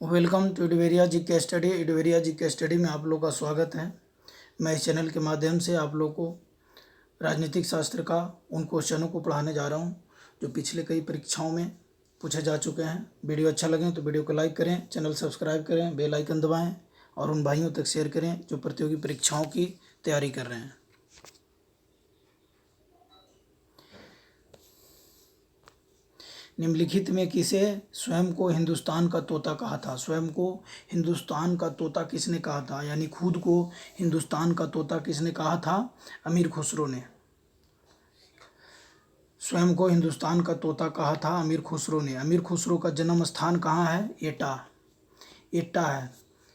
Welcome to इडवेरिया जी के study. इडवेरिया जी के study में आप लोग का स्वागत है। मैं इस चैनल के माध्यम से आप लोग को राजनीतिक शास्त्र का उन क्वेश्चनों को पढ़ाने जा रहा हूं जो पिछले कई परीक्षाओं में पूछे जा चुके हैं। वीडियो अच्छा लगे तो वीडियो को लाइक करें, चैनल सब्सक्राइब करें, बेल आइकन दबाएँ और उन भाइयों तक शेयर करें जो प्रतियोगी परीक्षाओं की तैयारी कर रहे हैं। निम्नलिखित में किसे स्वयं को हिंदुस्तान का तोता कहा था? स्वयं को हिंदुस्तान का तोता किसने कहा था, यानी खुद को हिंदुस्तान का तोता किसने कहा था? अमीर खुसरो ने। स्वयं को हिंदुस्तान का तोता कहा था अमीर खुसरो ने। अमीर खुसरो का जन्म स्थान कहाँ है? एटा। एटा है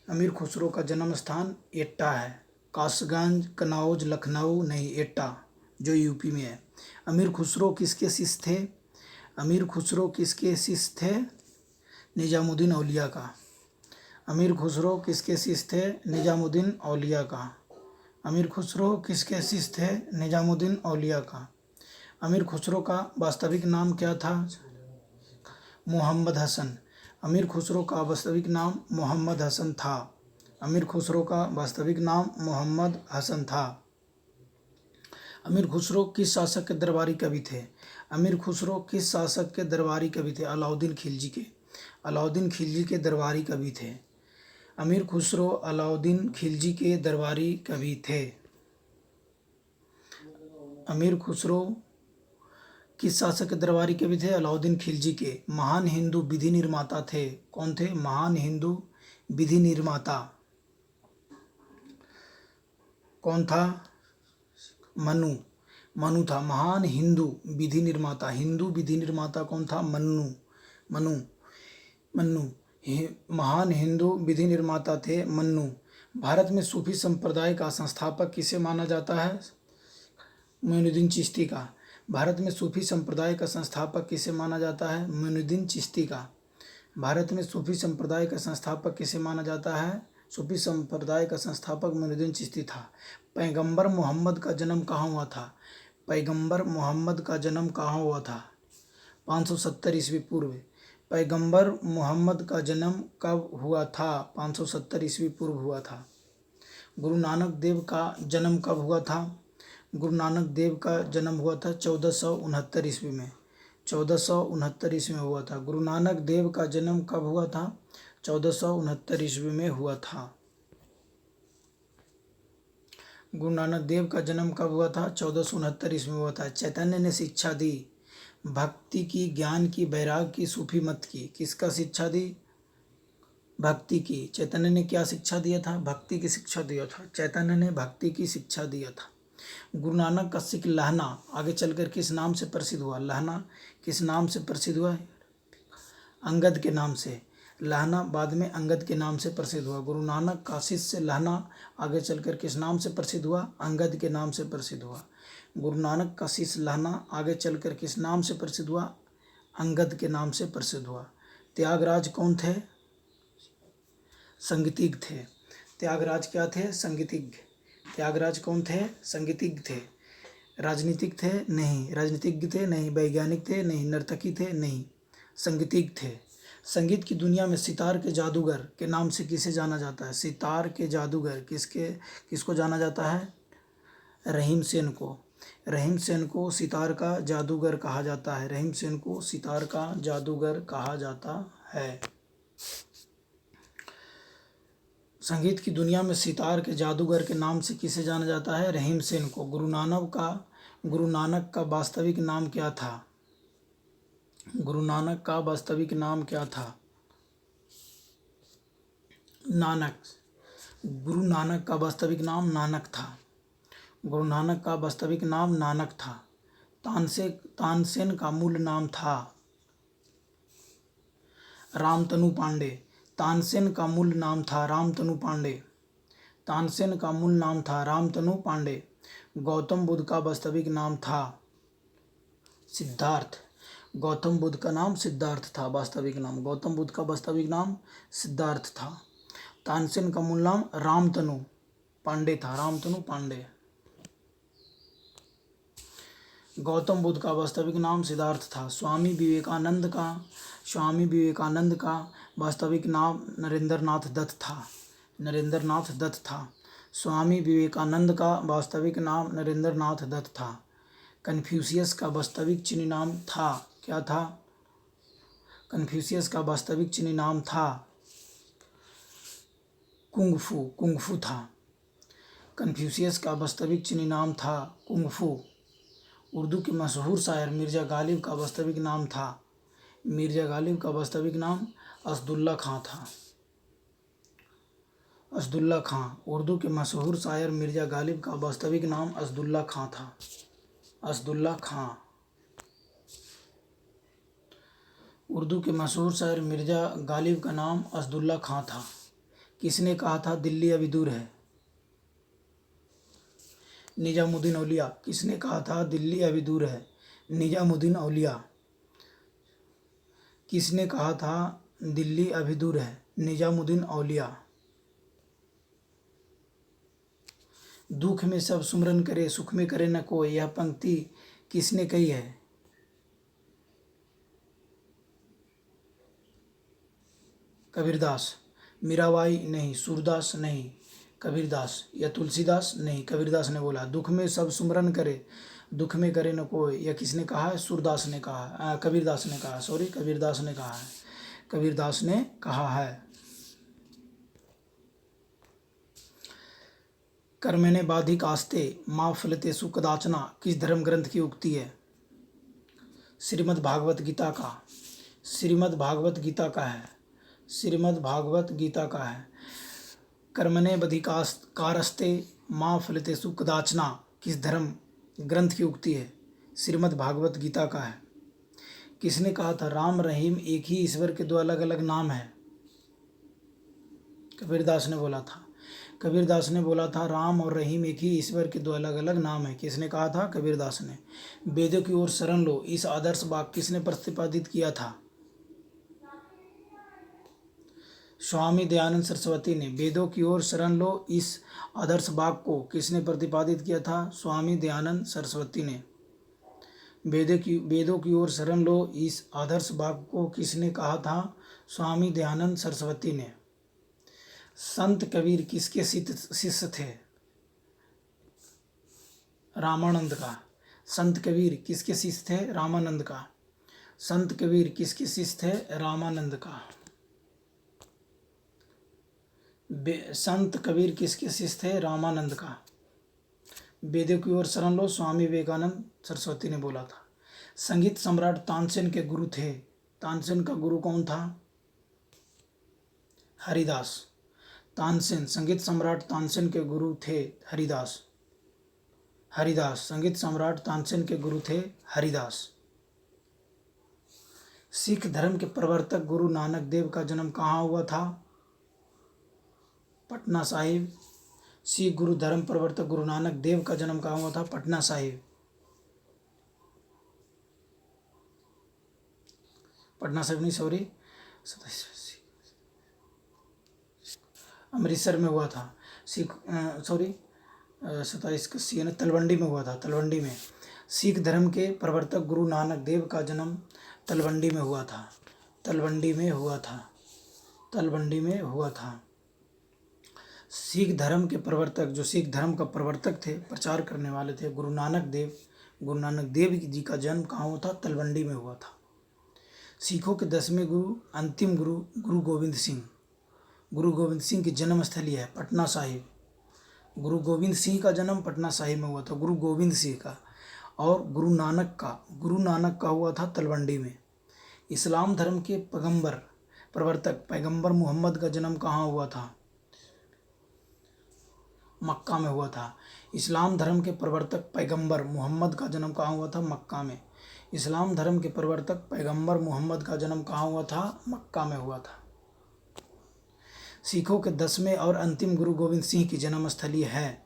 अमीर खुसरो का जन्म स्थान। एटा है। कासगंज, कनौज, लखनऊ नहीं, एटा जो यूपी में है। अमीर खुसरो किसके शिष्य थे? अमीर खुसरो किसके शिष्य थे? निजामुद्दीन औलिया का। अमीर खुसरो किसके शिष्य थे? निजामुद्दीन औलिया का। अमीर खुसरो किसके शिष्य थे? निजामुद्दीन औलिया का। अमीर खुसरो का वास्तविक नाम क्या था? मोहम्मद हसन। अमीर खुसरो का वास्तविक नाम मोहम्मद हसन था। अमीर खुसरो का वास्तविक नाम मोहम्मद हसन था। अमीर खुसरो किस शासक के दरबारी कवि थे? अमीर खुसरो किस शासक के दरबारी कवि थे? अलाउद्दीन खिलजी के। अलाउद्दीन खिलजी के दरबारी कवि थे। अमीर खुसरो अलाउद्दीन खिलजी के दरबारी कवि थे। अमीर खुसरो किस शासक के दरबारी कवि थे? अलाउद्दीन खिलजी के। महान हिंदू विधि निर्माता थे। कौन थे? महान हिंदू विधि निर्माता कौन था? मनु। मनु था महान हिंदू विधि निर्माता। हिंदू विधि निर्माता कौन था? मनु। मनु मन्नू महान हिंदू विधि निर्माता थे मन्नू। भारत में सूफी संप्रदाय का संस्थापक किसे माना जाता है? मोइनुद्दीन चिश्ती का। भारत में सूफी संप्रदाय का संस्थापक किसे माना जाता है? मोइनुद्दीन चिश्ती का। भारत में सूफी संप्रदाय का संस्थापक किसे माना जाता है? सूफी संप्रदाय का संस्थापक मोइनुद्दीन चिश्ती था। पैगंबर मोहम्मद का जन्म कहाँ हुआ था? पैगंबर मोहम्मद का जन्म कहाँ हुआ था? 570 ईस्वी पूर्व। पैगंबर मोहम्मद का जन्म कब हुआ था? 570 ईस्वी पूर्व हुआ था। गुरु नानक देव का जन्म कब हुआ था? गुरु नानक देव का जन्म हुआ था 1469 ईस्वी में। 1469 ईस्वी में हुआ था। गुरु नानक देव का जन्म कब हुआ था? 1469 ईस्वी में हुआ था। गुरु नानक देव का जन्म कब हुआ था? 1469 ईस्वी में हुआ था। चैतन्य ने शिक्षा दी भक्ति की, ज्ञान की, वैराग की, सूफी मत की। किसका शिक्षा दी? भक्ति की। चैतन्य ने क्या शिक्षा दिया था? भक्ति की शिक्षा दिया था। चैतन्य ने भक्ति की शिक्षा दिया था। गुरु नानक का सिख लहना आगे चलकर किस नाम से प्रसिद्ध हुआ? लहना किस नाम से प्रसिद्ध हुआ? अंगद के नाम से। लहना बाद में अंगद के नाम से प्रसिद्ध हुआ। गुरु नानक का शिष्य लहना आगे चलकर किस नाम से प्रसिद्ध हुआ? अंगद के नाम से प्रसिद्ध हुआ। गुरु नानक का शिष्य लहना आगे चलकर किस नाम से प्रसिद्ध हुआ? अंगद के नाम से प्रसिद्ध हुआ। त्यागराज कौन थे? संगीतज्ञ थे। त्यागराज क्या थे? संगीतज्ञ। त्यागराज कौन थे? संगीतज्ञ थे। राजनीतिक थे? नहीं। राजनीतिज्ञ थे? नहीं। वैज्ञानिक थे? नहीं। नर्तकी थे? नहीं। संगीतज्ञ थे। संगीत की दुनिया में सितार के जादूगर के नाम से किसे जाना जाता है? सितार के जादूगर किसको जाना जाता है? रहीम सेन को। रहीम सेन को सितार का जादूगर कहा जाता है। रहीम सेन को सितार का जादूगर कहा जाता है। संगीत की दुनिया में सितार के जादूगर के नाम से किसे जाना जाता है? रहीम सेन को। गुरु नानक का वास्तविक नाम क्या था? गुरु नानक का वास्तविक नाम क्या था? नानक। गुरु नानक का वास्तविक नाम नानक था। गुरु नानक का वास्तविक नाम नानक था। तानसेन का मूल नाम था रामतनु पांडे। तानसेन का मूल नाम था रामतनु पांडे। तानसेन का मूल नाम था रामतनु पांडे। गौतम बुद्ध का वास्तविक नाम था सिद्धार्थ। गौतम बुद्ध का नाम सिद्धार्थ था। वास्तविक नाम गौतम बुद्ध का वास्तविक नाम सिद्धार्थ था। तानसेन का मूल नाम रामतनु पांडे था। रामतनु पांडे। गौतम बुद्ध का वास्तविक नाम सिद्धार्थ था। स्वामी विवेकानंद का वास्तविक नाम नरेंद्र नाथ दत्त था। नरेंद्र नाथ दत्त था। स्वामी विवेकानंद का वास्तविक नाम नरेंद्र नाथ दत्त था। कन्फ्यूशियस का वास्तविक चीनी नाम था, क्या था? कन्फ्यूशियस का वास्तविक चीनी नाम था कुंग फू था। कन्फ्यूशियस का वास्तविक चीनी नाम था कुंग फू। उर्दू के मशहूर शायर मिर्ज़ा गालिब का वास्तविक नाम था, मिर्ज़ा गालिब का वास्तविक नाम असदुल्ला खां था। असदुल्ला खां। उर्दू के मशहूर शायर मिर्ज़ा गालिब का वास्तविक नाम असदुल्ला खां था। असदुल्ला खां। उर्दू के मशहूर शायर मिर्ज़ा गालिब का नाम असदुल्ला खां था। किसने कहा था दिल्ली अभी दूर है? निजामुद्दीन औलिया। किसने कहा था दिल्ली अभी दूर है? निजामुद्दीन औलिया। किसने कहा था दिल्ली अभी दूर है? निजामुद्दीन औलिया। दुख में सब सुमरन करे, सुख में करे न कोई, यह पंक्ति किसने कही है? कबीरदास। मीराबाई नहीं, सूरदास नहीं, कबीरदास। या तुलसीदास नहीं, कबीरदास ने बोला। दुख में सब सुमरन करे, दुख में करे न कोई, यह किसने कहा है? सूरदास ने कहा, कबीरदास ने कहा, सॉरी, कबीरदास ने कहा है। कबीरदास ने कहा है। कर्मणे बाधिक आस्ते माँ फलतेषु कदाचना किस धर्म ग्रंथ की उक्ति है? श्रीमद् भागवत गीता का। श्रीमद् भागवत गीता का है। श्रीमद् भागवत गीता का है। कर्मणे बधिकारस्ते माँ फलतेषु कदाचना किस धर्म ग्रंथ की उक्ति है? श्रीमद् भागवत गीता का है। किसने कहा था राम रहीम एक ही ईश्वर के दो अलग अलग नाम हैं? कबीरदास ने बोला था। कबीरदास ने बोला था राम और रहीम एक ही ईश्वर के दो अलग अलग नाम हैं। किसने कहा था? कबीरदास ने। वेदों की ओर शरण लो, इस आदर्श वाक्य किसने प्रतिपादित किया था? स्वामी दयानंद सरस्वती ने। वेदों की ओर शरण लो, इस आदर्श वाक्य को किसने प्रतिपादित किया था? स्वामी दयानंद सरस्वती ने। वेदों की ओर शरण लो, इस आदर्श वाक्य को किसने कहा था? स्वामी दयानंद सरस्वती ने। संत कबीर किसके शिष्य थे? रामानंद का। संत कबीर किसके शिष्य थे? रामानंद का। संत कबीर किसके शिष्य थे? रामानंद का। संत कबीर किसके शिष्य थे? रामानंद का। वेदों की ओर शरण लो, स्वामी विवेकानंद सरस्वती ने बोला था। संगीत सम्राट तानसेन के गुरु थे। तानसेन का गुरु कौन था? हरिदास। तानसेन, संगीत सम्राट तानसेन के गुरु थे हरिदास। हरिदास। संगीत सम्राट तानसेन के गुरु थे हरिदास। सिख धर्म के प्रवर्तक गुरु नानक देव का जन्म कहाँ हुआ था? पटना साहिब। सिख गुरु धर्म प्रवर्तक गुरु नानक देव का जन्म कहाँ हुआ था? पटना साहिब। पटना साहिब नहीं, सॉरी, अमृतसर में हुआ था। सिख, सॉरी, 27 का सी है ना, तलवंडी में हुआ था। तलवंडी में। सिख धर्म के प्रवर्तक गुरु नानक देव का जन्म तलवंडी में हुआ था। तलवंडी में हुआ था। तलवंडी में हुआ था। सिख धर्म के प्रवर्तक, जो सिख धर्म का प्रवर्तक थे, प्रचार करने वाले थे, गुरु नानक देव। गुरु नानक देव जी का जन्म कहाँ हुआ था? तलवंडी में हुआ था। सिखों के 10वें गुरु, अंतिम गुरु, गुरु गोविंद सिंह। गुरु गोविंद सिंह की जन्म स्थली है पटना साहिब। गुरु गोविंद सिंह का जन्म पटना साहिब में हुआ था, गुरु गोविंद सिंह का। और गुरु नानक का हुआ था तलवंडी में। इस्लाम धर्म के पैगंबर प्रवर्तक पैगंबर मोहम्मद का जन्म कहाँ हुआ था? मक्का में हुआ था। इस्लाम धर्म के प्रवर्तक पैगंबर मोहम्मद का जन्म कहाँ हुआ था? मक्का में। इस्लाम धर्म के प्रवर्तक पैगंबर मोहम्मद का जन्म कहाँ हुआ था? मक्का में हुआ था। सिखों के 10वें और अंतिम गुरु गोविंद सिंह की जन्मस्थली है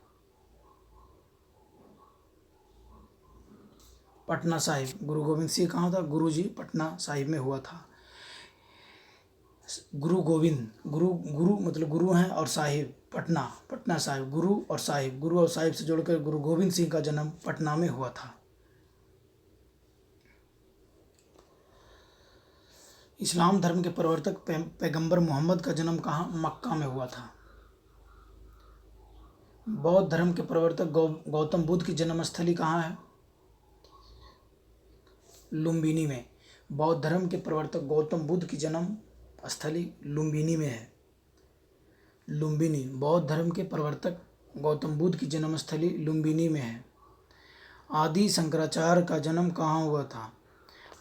पटना साहिब। गुरु गोविंद सिंह कहाँ था? गुरु जी पटना साहिब में हुआ था। गुरु गोविंद, गुरु मतलब गुरु हैं, और साहिब पटना साहिब। गुरु और साहिब से जोड़कर गुरु गोविंद सिंह का जन्म पटना में हुआ था। इस्लाम धर्म के प्रवर्तक पैगंबर मोहम्मद का जन्म कहाँ? मक्का में हुआ था। बौद्ध धर्म के प्रवर्तक गौतम बुद्ध की जन्मस्थली कहाँ है? लुम्बिनी में। बौद्ध धर्म के प्रवर्तक गौतम बुद्ध की जन्म स्थली लुम्बिनी में है। लुम्बिनी। बौद्ध धर्म के प्रवर्तक गौतम बुद्ध की जन्मस्थली लुम्बिनी में है। आदि शंकराचार्य का जन्म कहाँ हुआ था?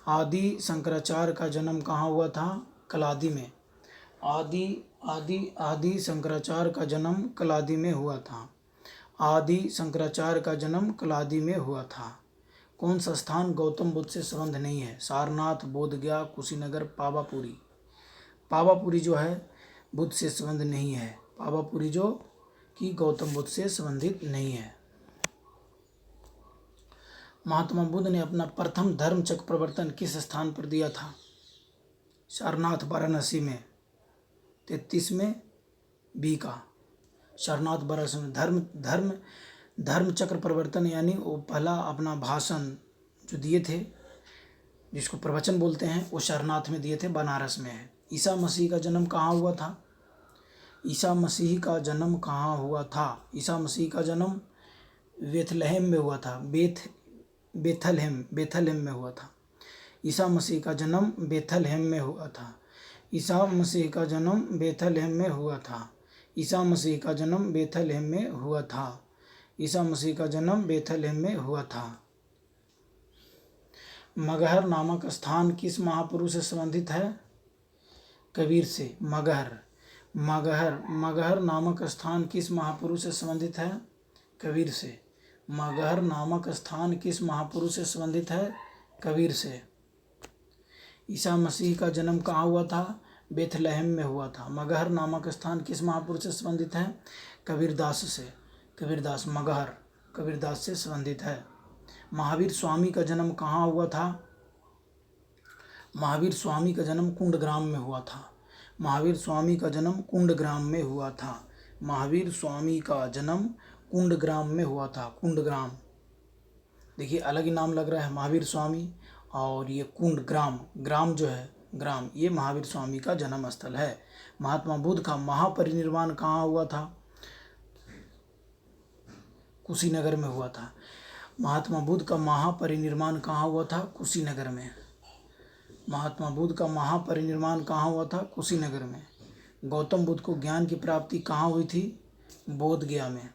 आदि शंकराचार्य का जन्म कहाँ हुआ था? कलादी में। आदि शंकराचार्य का जन्म कलादी में हुआ था। आदि शंकराचार्य का जन्म कलादी में हुआ था। कौन सा स्थान गौतम बुद्ध से संबंध नहीं है? सारनाथ, बोधगया, कुशीनगर, पावापुरी। पावापुरी जो है बुद्ध से संबंध नहीं है। पावापुरी जो कि गौतम बुद्ध से संबंधित नहीं है। महात्मा बुद्ध ने अपना प्रथम धर्म चक्र प्रवर्तन किस स्थान पर दिया था? सारनाथ, वाराणसी में। 33 में बी का सारनाथ, वाराणसी में। धर्म चक्र प्रवर्तन यानी वो पहला अपना भाषण जो दिए थे, जिसको प्रवचन बोलते हैं, वो सारनाथ में दिए थे, बनारस में है। ईसा मसीह का जन्म कहाँ हुआ था? ईसा मसीह का जन्म कहाँ हुआ था? ईसा मसीह का जन्म बेथलहम में हुआ था। बेथलहम में हुआ था। ईसा मसीह का जन्म बेथलहम में हुआ था। ईसा मसीह का जन्म बेथलहम में हुआ था। ईसा मसीह का जन्म बेथलहम में हुआ था। ईसा मसीह का जन्म बेथलहम में हुआ था। मगहर नामक स्थान किस महापुरुष से संबंधित है? कबीर से। मगहर नामक स्थान किस महापुरुष से संबंधित है? कबीर से। मगहर नामक स्थान किस महापुरुष से संबंधित है? कबीर से। ईसा मसीह का जन्म कहाँ हुआ था? बेथलहम में हुआ था। मगहर नामक स्थान किस महापुरुष से संबंधित है? कबीरदास से। कबीरदास। मगहर कबीरदास से संबंधित है। महावीर स्वामी का जन्म कहाँ हुआ था? महावीर स्वामी का जन्म कुंडग्राम में हुआ था। महावीर स्वामी का जन्म कुंडग्राम में हुआ था। महावीर स्वामी का जन्म कुंडग्राम में हुआ था। कुंडग्राम, देखिए अलग ही नाम लग रहा है, महावीर स्वामी और ये कुंडग्राम। ग्राम जो है, ग्राम, ये महावीर स्वामी का जन्म स्थल है। महात्मा बुद्ध का महापरिनिर्वाण कहाँ हुआ था? कुशीनगर में हुआ था। महात्मा बुद्ध का महापरिनिर्वाण कहाँ हुआ था? कुशीनगर में। महात्मा बुद्ध का महापरिनिर्वाण कहाँ हुआ था? कुशीनगर में। गौतम बुद्ध को ज्ञान की प्राप्ति कहाँ हुई थी? बोधगया में।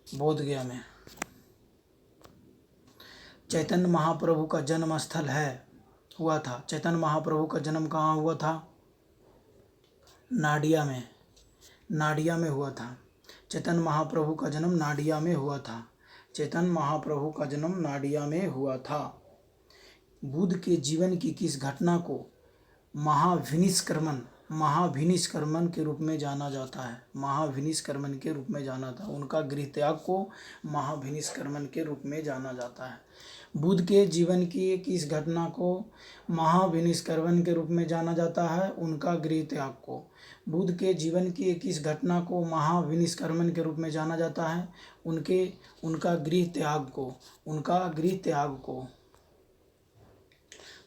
बोधगया में। चैतन्य महाप्रभु का जन्म स्थल हुआ था। चैतन्य महाप्रभु का जन्म कहाँ हुआ था? नाडिया में। नाडिया में हुआ था। चैतन्य महाप्रभु का जन्म नाडिया में हुआ था। चैतन्य महाप्रभु का जन्म नाडिया में हुआ था। बुद्ध के जीवन की किस घटना को महाभिनिष्क्रमण के रूप में जाना जाता है? महाभिनिष्क्रमण के रूप में जाना था। उनका गृह त्याग को महाभिनिष्क्रमण के रूप में जाना जाता है। बुद्ध के जीवन की किस घटना को महाभिनिष्क्रमण के रूप में जाना जाता है? उनका गृह त्याग को। बुद्ध के जीवन की किस घटना को महाभिनिष्क्रमण के रूप में जाना जाता है? उनका गृह त्याग को।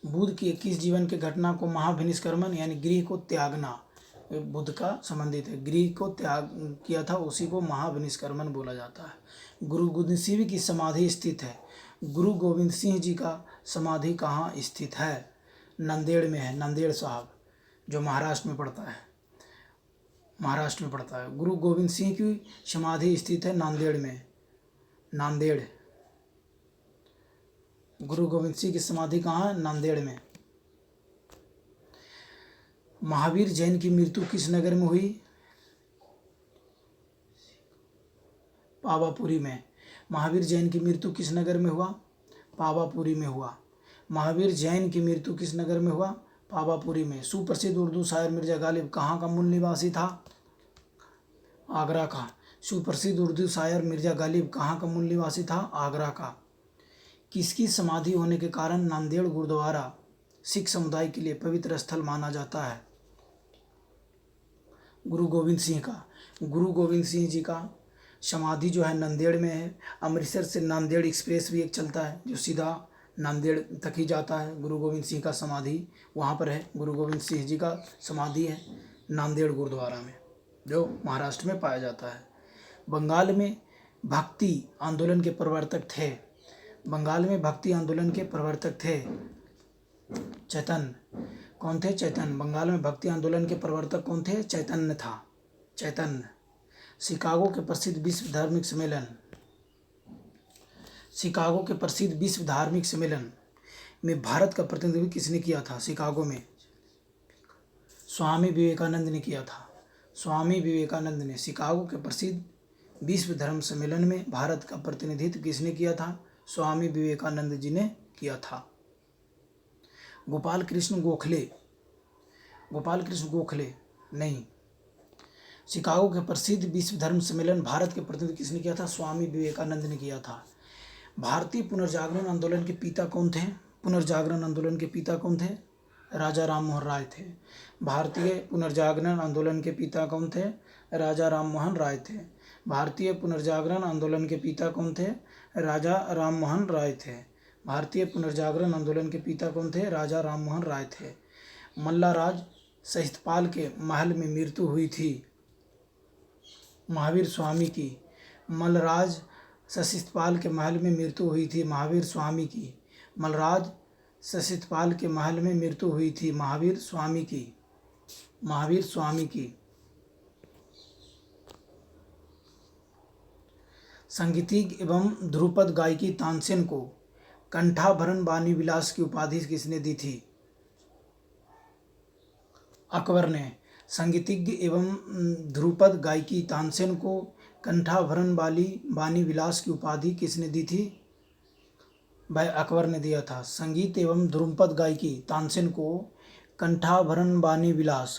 बुद्ध के किस जीवन के घटना को महाभिनिष्क्रमण यानी गृह को त्यागना, बुद्ध का संबंधित है। गृह को त्याग किया था, उसी को महाभिनिष्क्रमण बोला जाता है। गुरु गोविंद सिंह की समाधि स्थित है। गुरु गोविंद सिंह जी का समाधि कहाँ स्थित है? नांदेड़ में है। नांदेड़ साहब जो महाराष्ट्र में पड़ता है। गुरु गोविंद सिंह की समाधि स्थित है नांदेड़ में। नांदेड़। गुरु गोविंद सिंह की समाधि कहाँ है? नांदेड़ में। महावीर जैन की मृत्यु किस नगर में हुई? पावापुरी में। महावीर जैन की मृत्यु किस नगर में हुआ? पावापुरी में हुआ। महावीर जैन की मृत्यु किस नगर में हुआ? पावापुरी में। सुप्रसिद्ध उर्दू शायर मिर्जा गालिब कहाँ का मूल निवासी था? आगरा का। सुप्रसिद्ध उर्दू शायर मिर्जा गालिब कहाँ का मूल निवासी था? आगरा का। किसकी समाधि होने के कारण नांदेड़ गुरुद्वारा सिख समुदाय के लिए पवित्र स्थल माना जाता है? गुरु गोविंद सिंह का। गुरु गोविंद सिंह जी का समाधि जो है नांदेड़ में है। अमृतसर से नांदेड़ एक्सप्रेस भी एक चलता है जो सीधा नांदेड़ तक ही जाता है। गुरु गोविंद सिंह का समाधि वहाँ पर है, गुरु गोविंद सिंह जी का समाधि है नांदेड़ गुरुद्वारा में, जो महाराष्ट्र में पाया जाता है। बंगाल में भक्ति आंदोलन के प्रवर्तक थे, बंगाल में भक्ति आंदोलन के प्रवर्तक थे चैतन्य। कौन थे? चैतन्य। बंगाल में भक्ति आंदोलन के प्रवर्तक कौन थे? चैतन्य था, चैतन्य। शिकागो के प्रसिद्ध विश्व धार्मिक सम्मेलन, शिकागो के प्रसिद्ध विश्व धार्मिक सम्मेलन में भारत का प्रतिनिधित्व किसने किया था? शिकागो में स्वामी विवेकानंद ने किया था, स्वामी विवेकानंद ने। शिकागो के प्रसिद्ध विश्व धर्म सम्मेलन में भारत का प्रतिनिधित्व किसने किया था? स्वामी विवेकानंद जी ने किया था। गोपाल कृष्ण गोखले, गोपाल कृष्ण गोखले नहीं। शिकागो के प्रसिद्ध विश्व धर्म सम्मेलन भारत के प्रतिनिधित्व किसने किया था? स्वामी विवेकानंद ने किया था। भारतीय पुनर्जागरण आंदोलन के पिता कौन थे? पुनर्जागरण आंदोलन के पिता कौन थे? राजा राम मोहन राय थे। भारतीय पुनर्जागरण आंदोलन के पिता कौन थे? राजा राम मोहन राय थे। भारतीय पुनर्जागरण आंदोलन के पिता कौन थे? राजा राम मोहन राय थे। भारतीय पुनर्जागरण आंदोलन के पिता कौन थे? राजा राम मोहन राय थे। मल्लाराज सहितपाल के महल में मृत्यु हुई थी महावीर स्वामी की। मल्लराज सहितपाल के महल में मृत्यु हुई थी महावीर स्वामी की। मल्लराज सहितपाल के महल में मृत्यु हुई थी महावीर स्वामी की, महावीर स्वामी की। संगीतज्ञ एवं ध्रुपद गायकी तानसेन को कंठाभरण बानी विलास की उपाधि किसने दी थी? अकबर ने। संगीतज्ञ एवं ध्रुपद गायकी तानसेन को कंठाभरण बानी विलास की उपाधि किसने दी थी? भाई अकबर ने दिया था। संगीत एवं ध्रुपद गायकी तानसेन को कंठाभरण बानी विलास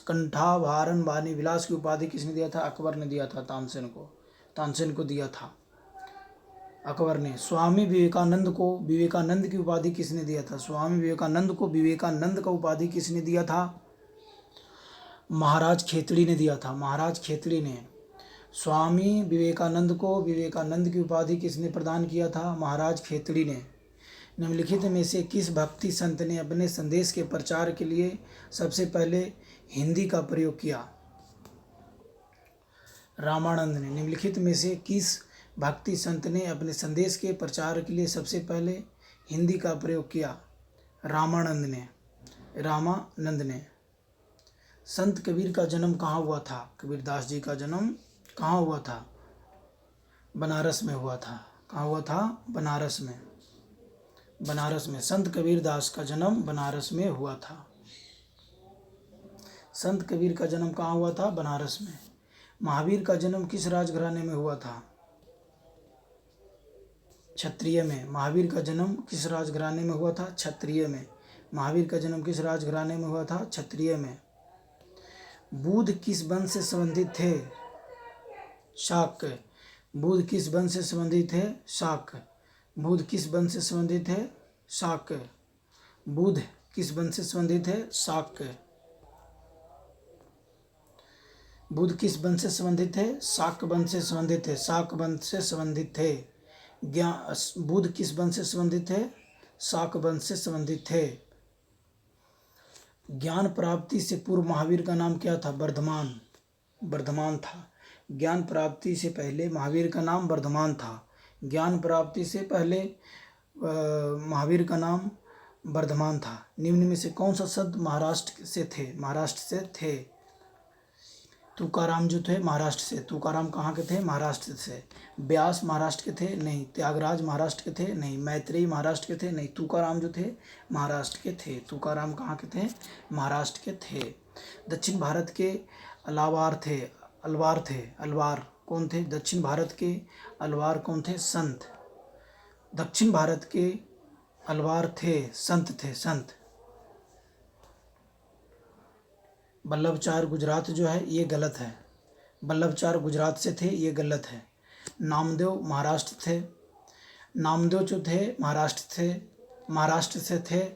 की उपाधि किसने दिया था? अकबर ने दिया था। तानसेन को दिया था अकबर ने। स्वामी विवेकानंद को विवेकानंद की उपाधि किसने दिया था? स्वामी विवेकानंद को विवेकानंद का उपाधि किसने दिया था? महाराज खेतड़ी ने दिया था, महाराज खेतड़ी ने। स्वामी विवेकानंद को विवेकानंद की उपाधि किसने प्रदान किया था? महाराज खेतड़ी ने। निम्नलिखित में से किस भक्ति संत ने अपने संदेश के प्रचार के लिए सबसे पहले हिंदी का प्रयोग किया? रामानंद ने। निम्नलिखित में से किस भक्ति संत ने अपने संदेश के प्रचार के लिए सबसे पहले हिंदी का प्रयोग किया? रामानंद ने। संत कबीर का जन्म कहाँ हुआ था? कबीरदास जी का जन्म कहाँ हुआ था? बनारस में हुआ था। कहाँ हुआ था? बनारस में। बनारस में संत कबीरदास का जन्म बनारस में हुआ था। संत कबीर का जन्म कहाँ हुआ था? बनारस में। महावीर का जन्म किस राजघराने में हुआ था? क्षत्रिय में। महावीर का जन्म किस राजघराने में हुआ था? क्षत्रिय में। महावीर का जन्म किस राजघराने में हुआ था? क्षत्रिय में। बुद्ध किस वंश से संबंधित थे? शाक्य। बुद्ध किस वंश से संबंधित थे? शाक्य। बुद्ध किस वंश से संबंधित है? शाक्य। बुद्ध किस वंश से संबंधित है? शाक्य। बुद्ध किस वंश से संबंधित है? शाक्य वंश से संबंधित है। शाक्य वंश से संबंधित थे। बुद्ध किस वंश से संबंधित है? शाक्य वंश से संबंधित थे। ज्ञान प्राप्ति से पूर्व महावीर का नाम क्या था? वर्धमान था। ज्ञान प्राप्ति से पहले महावीर का नाम वर्धमान था। ज्ञान प्राप्ति से पहले महावीर का नाम वर्धमान था। निम्न में से कौन सा संत महाराष्ट्र से थे? तुकाराम जो थे महाराष्ट्र से। तुकाराम कहाँ के थे? महाराष्ट्र से। व्यास महाराष्ट्र के थे? नहीं। त्यागराज महाराष्ट्र के थे? नहीं। मैत्रेयी महाराष्ट्र के थे? नहीं। तुकाराम जो थे महाराष्ट्र के थे। तुकाराम कहाँ के थे? महाराष्ट्र के थे। दक्षिण भारत के अलवार कौन थे? दक्षिण भारत के अलवार कौन थे? संत। दक्षिण भारत के अलवार थे, संत। वल्लभचार गुजरात जो है ये गलत है। वल्लभचार गुजरात से थे, ये गलत है। नामदेव महाराष्ट्र थे। नामदेव जो थे महाराष्ट्र से थे।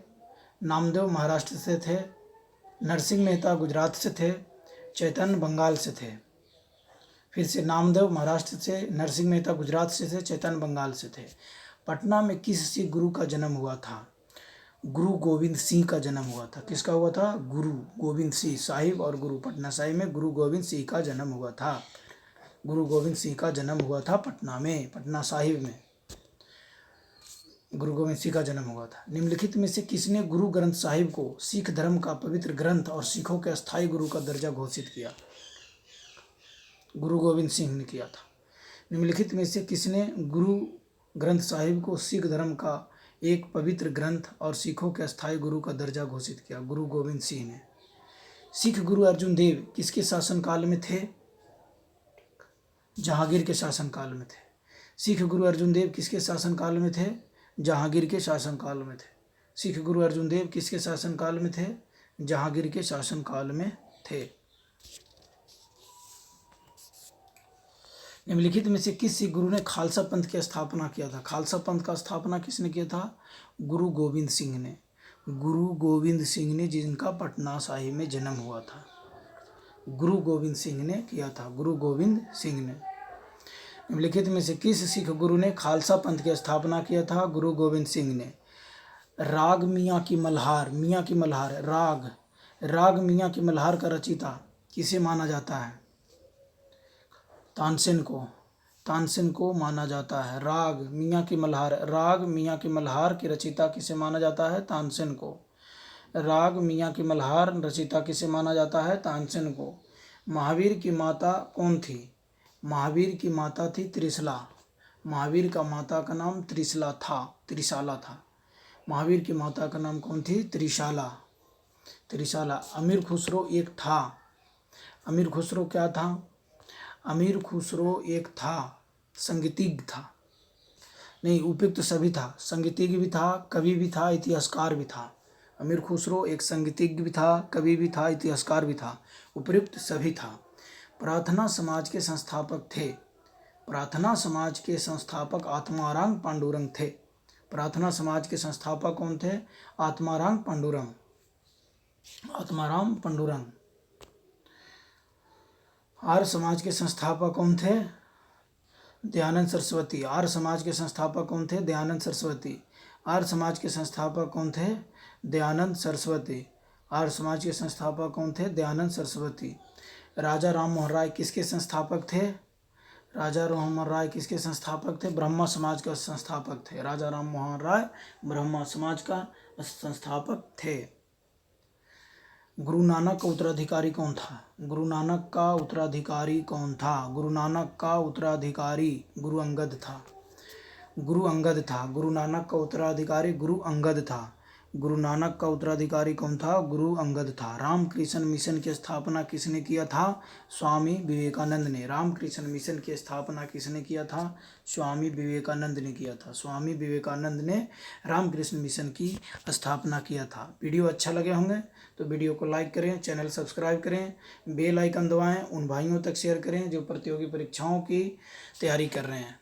नामदेव महाराष्ट्र से थे। नरसिंह मेहता गुजरात से थे। चैतन्य बंगाल से थे। फिर से नामदेव महाराष्ट्र से, नरसिंह मेहता गुजरात से थे, चैतन्य बंगाल से थे। पटना में किस सिख गुरु का जन्म हुआ था? गुरु गोविंद सिंह का जन्म हुआ था। किसका हुआ था? गुरु गोविंद सिंह साहिब और गुरु पटना साहिब में गुरु गोविंद सिंह का जन्म हुआ था। गुरु गोविंद सिंह का जन्म हुआ था पटना में, पटना साहिब में गुरु गोविंद सिंह का जन्म हुआ था। निम्नलिखित में से किसने गुरु ग्रंथ साहिब को सिख धर्म का पवित्र ग्रंथ और सिखों के अस्थायी गुरु का दर्जा घोषित किया? गुरु गोविंद सिंह ने किया था। निम्नलिखित में से किसने गुरु ग्रंथ साहिब को सिख धर्म का एक पवित्र ग्रंथ और सिखों के अस्थायी गुरु का दर्जा घोषित किया? गुरु गोविंद सिंह ने। सिख गुरु अर्जुन देव किसके शासनकाल में थे? जहांगीर के शासनकाल में थे। सिख गुरु अर्जुन देव किसके शासनकाल में थे? जहांगीर के शासनकाल में थे। सिख गुरु अर्जुन देव किसके शासनकाल में थे? जहांगीर के शासनकाल में थे। निम्नलिखित में से किस सिख गुरु ने खालसा पंथ की स्थापना किया था? खालसा पंथ का स्थापना किसने किया था? गुरु गोविंद सिंह ने। गुरु गोविंद सिंह ने, जिनका पटना साहिब में जन्म हुआ था। गुरु गोविंद सिंह ने किया था। गुरु गोविंद सिंह ने। निम्नलिखित में से किस सिख गुरु ने खालसा पंथ की स्थापना किया था? गुरु गोविंद सिंह ने। राग मियाँ की मल्हार, मियाँ की मल्हार राग मियाँ की मल्हार का रचयिता किसे माना जाता है? तानसेन को माना जाता है। राग मियाँ की मल्हार के रचयिता किसे माना जाता है? तानसेन को। राग मियाँ की मल्हार रचयिता किसे माना जाता है? तानसेन को। महावीर की माता कौन थी? महावीर की माता थी त्रिशला। महावीर का माता का नाम त्रिशाला था। महावीर की माता का नाम कौन थी? त्रिशाला। अमीर खुसरो एक था। अमीर खुसरो क्या था? अमीर खुसरो एक था, संगीतज्ञ था। नहीं, उपयुक्त सभी था। संगीतज्ञ भी था, कवि भी था, इतिहासकार भी था। अमीर खुसरो एक संगीतज्ञ भी था, कवि भी था, इतिहासकार भी था, उपयुक्त सभी था। प्रार्थना समाज के संस्थापक थे। प्रार्थना समाज के संस्थापक आत्माराम पांडुरंग थे। प्रार्थना समाज के संस्थापक कौन थे? आत्माराम पांडुरंग। आर्य समाज के संस्थापक कौन थे? दयानंद सरस्वती। आर्य समाज के संस्थापक कौन थे? दयानंद सरस्वती। आर्य समाज के संस्थापक कौन थे? दयानंद सरस्वती। आर्य समाज के संस्थापक कौन थे? दयानंद सरस्वती। राजा राम मोहन राय किसके संस्थापक थे? राजा राम मोहन राय किसके संस्थापक थे? ब्रह्मा समाज का संस्थापक थे। राजा राम मोहन राय ब्रह्मा समाज का संस्थापक थे। गुरु नानक का उत्तराधिकारी कौन था? गुरु नानक का उत्तराधिकारी कौन था? गुरु नानक का उत्तराधिकारी गुरु अंगद था। गुरु नानक का उत्तराधिकारी गुरु अंगद था। गुरु नानक का उत्तराधिकारी कौन था? गुरु अंगद था। रामकृष्ण मिशन की स्थापना किसने किया था? स्वामी विवेकानंद ने। रामकृष्ण मिशन की स्थापना किसने किया था? स्वामी विवेकानंद ने किया था। स्वामी विवेकानंद ने रामकृष्ण मिशन की स्थापना किया था। वीडियो अच्छा लगे होंगे तो वीडियो को लाइक करें, चैनल सब्सक्राइब करें, बेल आइकन दबाएं, उन भाइयों तक शेयर करें जो प्रतियोगी परीक्षाओं की तैयारी कर रहे हैं।